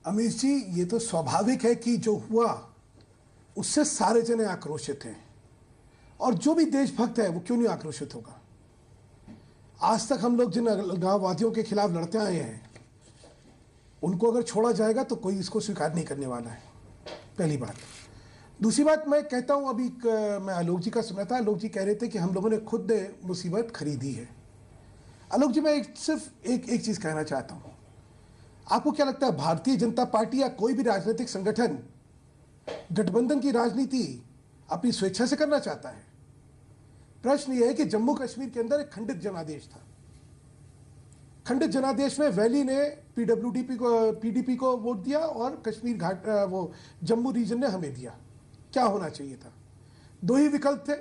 अमीश जी, ये तो स्वाभाविक है कि जो हुआ उससे सारे जने आक्रोशित हैं, और जो भी देशभक्त है वो क्यों नहीं आक्रोशित होगा। आज तक हम लोग जिन अलगाववादियों के खिलाफ लड़ते आए हैं, उनको अगर छोड़ा जाएगा तो कोई इसको स्वीकार नहीं करने वाला है, पहली बात। दूसरी बात, मैं कहता हूं, अभी मैं आलोक जी का सुना था, आलोक जी कह रहे थे कि हम लोगों ने खुद मुसीबत खरीदी है। आलोक जी, मैं सिर्फ एक चीज कहना चाहता हूं। आपको क्या लगता है, भारतीय जनता पार्टी या कोई भी राजनीतिक संगठन गठबंधन की राजनीति अपनी स्वेच्छा से करना चाहता है? प्रश्न यह है कि जम्मू कश्मीर के अंदर एक खंडित जनादेश था। खंडित जनादेश में वैली ने पीडीपी को वोट दिया और कश्मीर घाट वो जम्मू रीजन ने हमें दिया। क्या होना चाहिए था? दो ही विकल्प थे,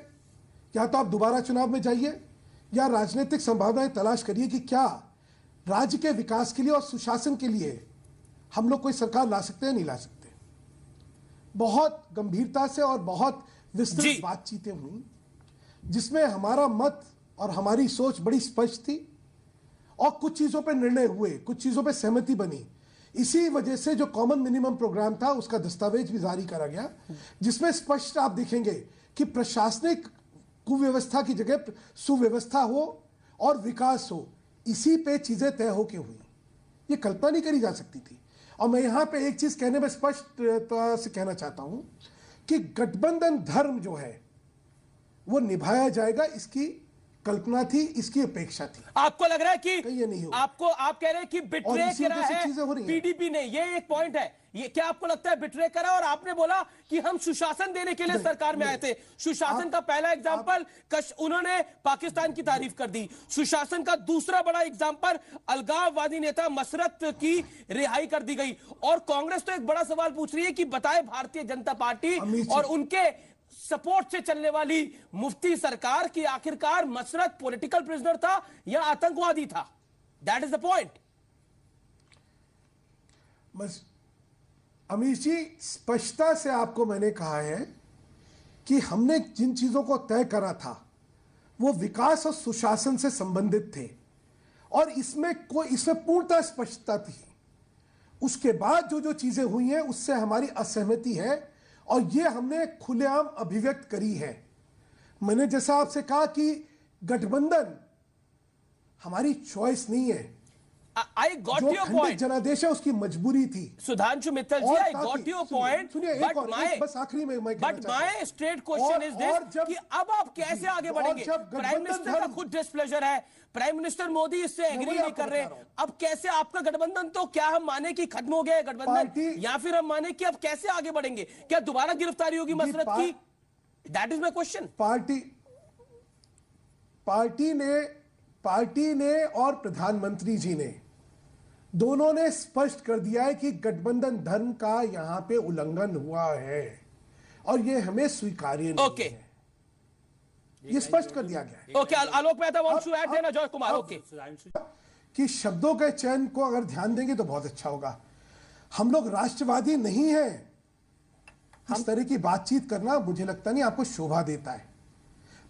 या तो आप दोबारा चुनाव में जाइए या राजनीतिक संभावनाएं तलाश करिए कि क्या राज्य के विकास के लिए और सुशासन के लिए हम लोग कोई सरकार ला सकते हैं, नहीं ला सकते। बहुत गंभीरता से और बहुत विस्तृत बातचीतें हुई, जिसमें हमारा मत और हमारी सोच बड़ी स्पष्ट थी, और कुछ चीजों पर निर्णय हुए, कुछ चीजों पर सहमति बनी। इसी वजह से जो कॉमन मिनिमम प्रोग्राम था, उसका दस्तावेज भी जारी करा गया, जिसमें स्पष्ट आप देखेंगे कि प्रशासनिक कुव्यवस्था की जगह सुव्यवस्था हो और विकास हो। इसी पे चीजें तय होके हुई, ये कल्पना नहीं करी जा सकती थी। और मैं यहां पे एक चीज कहने में स्पष्टता से कहना चाहता हूं कि गठबंधन धर्म जो है वो निभाया जाएगा, इसकी कल्पना थी, इसकी अपेक्षा थी। आपको लग रहा है कि ये नहीं हो, आप कह रहे हैं कि बिट्रे करा है पीडीपी ने, ये एक पॉइंट है। ये क्या आपको लगता है बिट्रे करा? और आपने बोला कि हम सुशासन देने के लिए सरकार में आए थे। सुशासन का पहला एग्जांपल उन्होंने पाकिस्तान की तारीफ कर दी। सुशासन का दूसरा बड़ा एग्जांपल अलगाववादी नेता मसरत की रिहाई कर दी गई। और कांग्रेस तो एक बड़ा सवाल पूछ रही है कि बताए भारतीय जनता पार्टी और उनके सपोर्ट से चलने वाली मुफ्ती सरकार की आखिरकार मसरत पॉलिटिकल प्रिजनर था या आतंकवादी था? That is the point. Amish ji, स्पष्टता से आपको मैंने कहा है कि हमने जिन चीजों को तय करा था वो विकास और सुशासन से संबंधित थे, और इसमें पूर्णतः स्पष्टता थी। उसके बाद जो चीजें हुई हैं उससे हमारी असहमति है, और ये हमने खुलेआम अभिव्यक्त करी है। मैंने जैसा आपसे कहा कि गठबंधन हमारी चॉइस नहीं है। I got your point. जनादेश है, उसकी मजबूरी थी। सुधांशु मित्तल जी, आई गॉट योर पॉइंट। बस आखिरी में but my straight question is this कि अब आप कैसे आगे बढ़ेंगे? प्राइम मिनिस्टर का खुद डिस्प्लेजर है, प्राइम मिनिस्टर मोदी इससे एग्री नहीं कर रहे। अब कैसे आपका गठबंधन, तो क्या हम माने कि खत्म हो गया है गठबंधन, या फिर हम माने कि अब कैसे आगे बढ़ेंगे? क्या दोबारा गिरफ्तारी होगी मसरत की? That is my question. Party ने और प्रधानमंत्री जी ने दोनों ने स्पष्ट कर दिया है कि गठबंधन धर्म का यहां पे उल्लंघन हुआ है, और ये हमें स्वीकार्य नहीं है। ये स्पष्ट कर दिया गया है। Okay, Alok Mehta wants to add then Ajay Kumar. Okay, कि शब्दों के चयन को अगर ध्यान देंगे तो बहुत अच्छा होगा। हम लोग राष्ट्रवादी नहीं हैं। इस तरह की बातचीत करना मुझे लगता नहीं आपको शोभा देता है।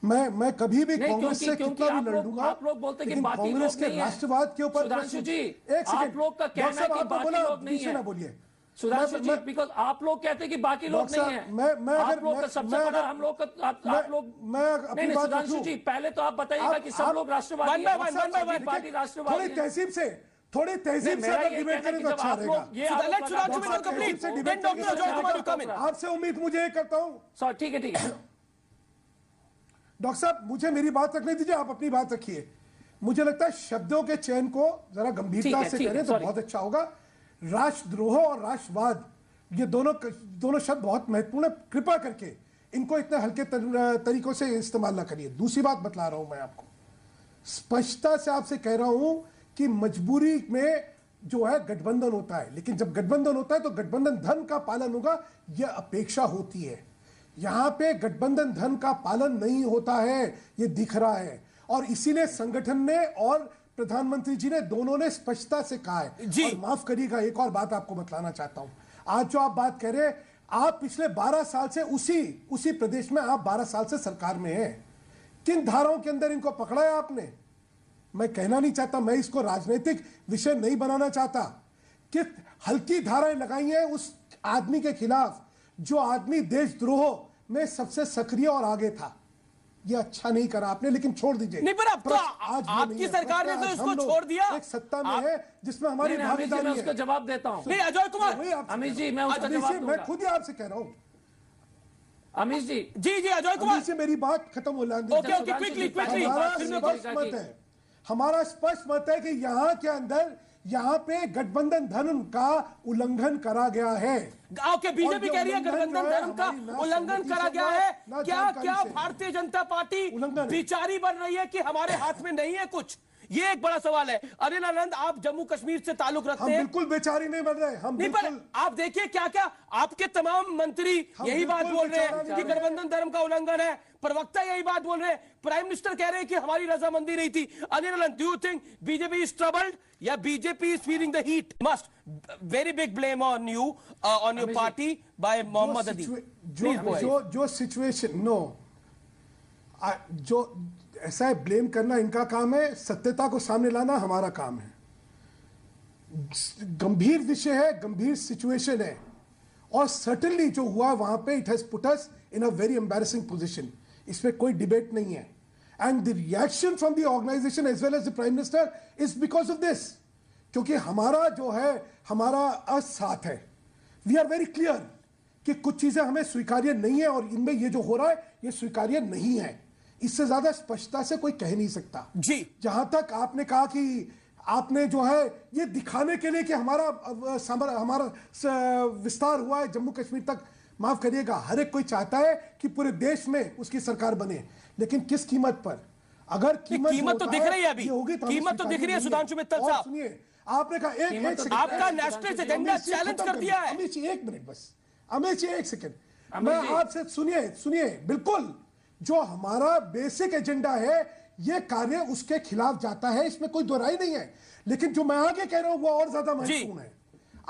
मैं कभी भी कांग्रेस से कितना भी लड़ लूंगा, आप लोग बोलते हैं कि बाकी कांग्रेस के राष्ट्रवाद के ऊपर सुधांशु जी, आप लोग का कहना है कि बाकी लोग नहीं है। बोलिए सुधांशु जी, बिकॉज़ आप लोग कहते हैं कि बाकी लोग नहीं है। आप लोग का सबसे बड़ा, हम लोग का आप लोग नहीं। सुधांशु जी, पहले तो आप बताइएगा कि सब लोग राष्ट्रवादी पार्टी राष्ट्रवादी। थोड़ी तहजीब से डिबेट करें तो अच्छा रहेगा। आपसे उम्मीद मुझे ये करता हूं। ठीक है। डॉक्टर साहब, मुझे मेरी बात रखने दीजिए, आप अपनी बात रखिए। मुझे लगता है शब्दों के चयन को जरा गंभीरता से करें तो बहुत अच्छा होगा। राष्ट्रद्रोह और राष्ट्रवाद, ये दोनों शब्द बहुत महत्वपूर्ण है। कृपा करके इनको इतने हल्के तरीकों से इस्तेमाल ना करिए। दूसरी बात बतला रहा हूं मैं आपको, स्पष्टता से आपसे कह रहा हूं कि मजबूरी में जो है गठबंधन होता है, लेकिन जब गठबंधन होता है तो गठबंधन धर्म का पालन होगा, यह अपेक्षा होती है। यहां पे गठबंधन धर्म का पालन नहीं होता है, यह दिख रहा है, और इसीलिए संगठन ने और प्रधानमंत्री जी ने दोनों ने स्पष्टता से कहा है। और माफ करिएगा, एक और बात आपको बतलाना चाहता हूं। आज जो आप बात कह रहे हैं, आप पिछले 12 साल से उसी प्रदेश में आप 12 साल से सरकार में हैं। किन धाराओं के अंदर इनको पकड़ा है आपने? मैं कहना नहीं चाहता, मैं इसको राजनीतिक विषय नहीं बनाना चाहता। कि हल्की धाराएं लगाई हैं उस आदमी के खिलाफ जो आदमी देशद्रोह में सबसे सक्रिय और आगे था। ये अच्छा नहीं करा आपने, लेकिन छोड़ दीजिए। नहीं, पर अब तो आपकी सरकार ने तो इसको छोड़ दिया। एक सत्ता में है जिसमें हमारी भागीदारी है। उसका जवाब देता हूं। नहीं अजय कुमार, अमित जी मैं उसका जवाब दूंगा। मैं खुद ही आपसे कह रहा हूं अमित जी। जी जी अजय कुमार से मेरी बात खत्म हो जाए। ओके ओके क्विकली हमारा स्पष्ट मत है कि यहाँ के अंदर यहाँ पे गठबंधन धर्म का उल्लंघन करा गया है। ओके, बीजेपी कह रही है गठबंधन धर्म का उल्लंघन करा गया है। क्या क्या भारतीय जनता पार्टी बिचारी बन रही है कि हमारे हाथ में नहीं है कुछ? ये एक बड़ा सवाल है। अनिल आनंद, आप जम्मू कश्मीर से ताल्लुक रखते हैं। बिल्कुल बेचारी नहीं बन रहे हम। नहीं, पर आप देखिए क्या क्या आपके तमाम मंत्री यही बात बोल रहे हैं कि गठबंधन धर्म का उल्लंघन है। प्रवक्ता यही बात बोल रहे हैं। प्राइम मिनिस्टर कह रहे हैं कि हमारी रजामंदी नहीं थी। Anil Anand, do you think BJP is troubled या BJP is feeling the heat? Must very big blame on you, on your party by Mohammad Adeeb. जो सिचुएशन जो ऐसा है, ब्लेम करना इनका काम है, सत्यता को सामने लाना हमारा काम है। गंभीर विषय है, गंभीर सिचुएशन है, और सर्टेनली जो हुआ वहां पे it has put us in a very embarrassing position. इसमें कोई डिबेट नहीं है। And the reaction from the organisation as well as the prime minister is because of this, क्योंकि हमारा जो है हमारा असाथ है। वी आर वेरी क्लियर कि कुछ चीजें हमें स्वीकार्य नहीं है और इनमें ये जो हो रहा है ये स्वीकार्य नहीं है। इससे ज्यादा स्पष्टता से कोई कह नहीं सकता जी। जहां तक आपने कहा कि आपने जो है ये दिखाने के लिए कि हमारा विस्तार हुआ है जम्मू कश्मीर तक, माफ करिएगा, हर एक कोई चाहता है कि पूरे देश में उसकी सरकार बने, लेकिन किस कीमत पर? अगर कीमत तो दिख रही है अभी, कीमत तो दिख रही है। सुधांशु मित्तल साहब, सुनिए, आपने कहा एक सेकंड, आपका नेशनल एजेंडा चैलेंज कर दिया है। अमित जी एक मिनट बस, अमित जी एक सेकंड, मैं आपसे सुनिए बिल्कुल, जो हमारा बेसिक एजेंडा है ये कार्य उसके खिलाफ जाता है, इसमें कोई दो राय नहीं है। लेकिन जो मैं आगे कह रहा हूं वो और ज्यादा महत्वपूर्ण है।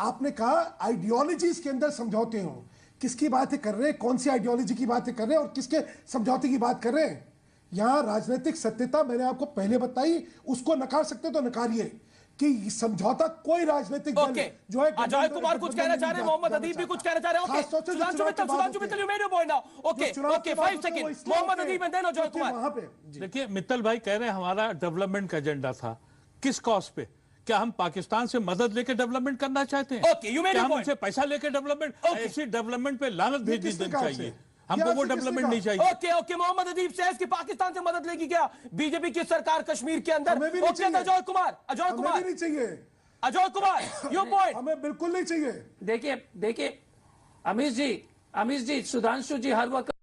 आपने कहा आइडियोलॉजीज के अंदर समझौते हों। किसकी बातें कर रहे हैं, कौन सी आइडियोलॉजी की बातें कर रहे हैं और किसके समझौते की बात कर रहे हैं? यहां राजनीतिक सत्यता मैंने आपको पहले बताई, उसको नकार सकते तो नकारिए कि समझौता कोई राजनीतिक दल जो है। अजय कुमार कुछ कहना चाह रहे हैं, मोहम्मद अदीब भी कुछ कहना चाह रहे हैं। Okay, Sudhanshu Mittal you made your point now. Okay 5 second, Mohammad Adeeb and then Ajay Kumar. वहां पे देखिए, मित्तल भाई कह रहे हैं हमारा डेवलपमेंट का एजेंडा था। किस कॉस्ट पे? क्या हम पाकिस्तान से मदद लेके डेवलपमेंट करना चाहते हैं? Okay, you made your point. हमसे पैसा लेके डेवलपमेंट, ऐसी डेवलपमेंट पे लानत भेज देनी चाहिए। हमको वो डेवलपमेंट नहीं चाहिए। ओके ओके, मोहम्मद अदीब सेज कि पाकिस्तान से मदद लेगी क्या बीजेपी की सरकार कश्मीर के अंदर? ओके, अजय कुमार नहीं चाहिए। Ajay Kumar, your point. हमें बिल्कुल नहीं चाहिए। देखिए अमित जी, सुधांशु जी हर वक्त